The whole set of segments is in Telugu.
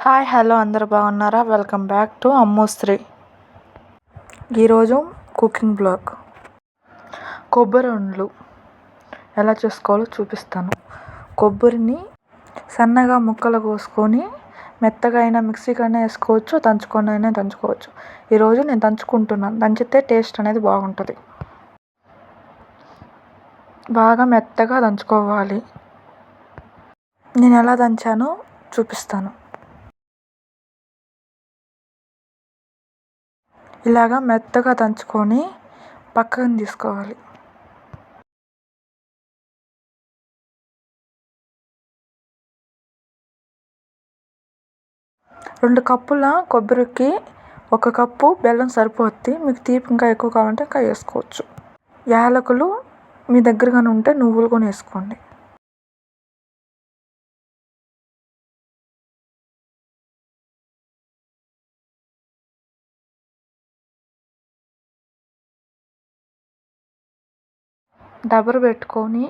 హాయ్ హలో అందరు బాగున్నారా? Welcome back to Ammoshri. ఈరోజు కుకింగ్ బ్లాగ్. కొబ్బరి ఉండలు ఎలా చేసుకోవాలో చూపిస్తాను. కొబ్బరిని సన్నగా ముక్కలు కోసుకొని మెత్తగా అయినా మిక్సీకైనా వేసుకోవచ్చు, దంచుకొని అయినా దంచుకోవచ్చు. ఈరోజు నేను దంచుకుంటున్నాను. దంచితే టేస్ట్ అనేది బాగుంటుంది. బాగా మెత్తగా దంచుకోవాలి. నేను ఎలా దంచానో చూపిస్తాను. ఇలాగా మెత్తగా దంచుకొని పక్కన తీసుకోవాలి. రెండు కప్పుల కొబ్బరికి 1 కప్పు బెల్లం సరిపోద్ది. మీకు తీపి ఇంకా ఎక్కువ కావాలంటే ఇంకా వేసుకోవచ్చు. యాలకులు మీ దగ్గర కానీ ఉంటే నువ్వులు కూడా వేసుకోండి. దబర పెట్టుకొని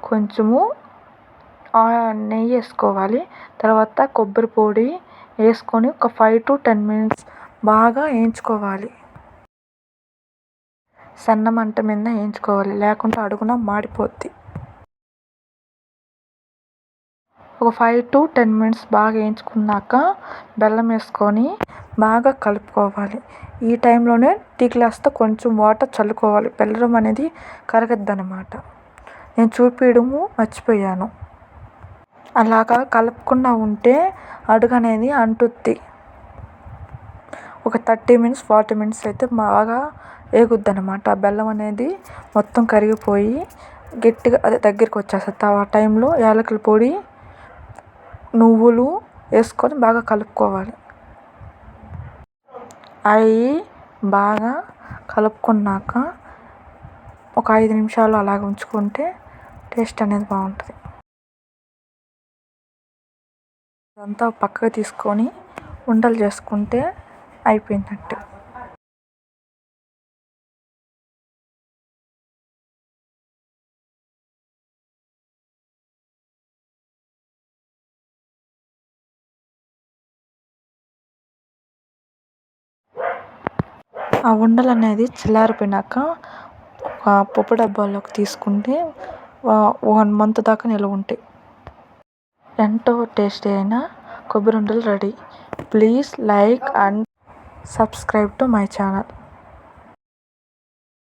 కొంచెము నెయ్యి వేసుకోవాలి. తర్వాత కొబ్బరి పొడి వేసుకొని ఒక 5 to 10 minutes బాగా వేయించుకోవాలి. సన్న మంట మీద వేయించుకోవాలి, లేకుంటే అడుగున మాడిపోద్ది. ఒక 5 to 10 minutes బాగా వేయించుకున్నాక బెల్లం వేసుకొని బాగా కలుపుకోవాలి. ఈ టైంలోనే టీ గ్లాస్తో కొంచెం వాటర్ చల్లుకోవాలి. బెల్లం అనేది కరగద్దనమాట. నేను చూపించడము మర్చిపోయాను. అలాగా కలపకుండా ఉంటే అడుగు అనేది అంటుద్ది. ఒక 30 minutes 40 minutes అయితే బాగా వేగుద్ది అనమాట. బెల్లం అనేది మొత్తం కరిగిపోయి గట్టిగా దగ్గరికి వచ్చేస్తుంది. ఆ టైంలో యాలకుల పొడి, నువ్వులు వేసుకొని బాగా కలుపుకోవాలి. అవి బాగా కలుపుకున్నాక ఒక 5 నిమిషాలు అలాగ ఉంచుకుంటే టేస్ట్ అనేది బాగుంటుంది. అదంతా పక్కకు తీసుకొని ఉండలు చేసుకుంటే అయిపోయినట్టు. ఆ ఉండలు అనేది చల్లారిపోయినాక ఒక పప్పు డబ్బాలోకి తీసుకుంటే 1 month దాకా నిల్వ ఉంటాయి. ఎంతో టేస్టీ అయిన కొబ్బరి ఉండలు ready. Please like and subscribe to my channel.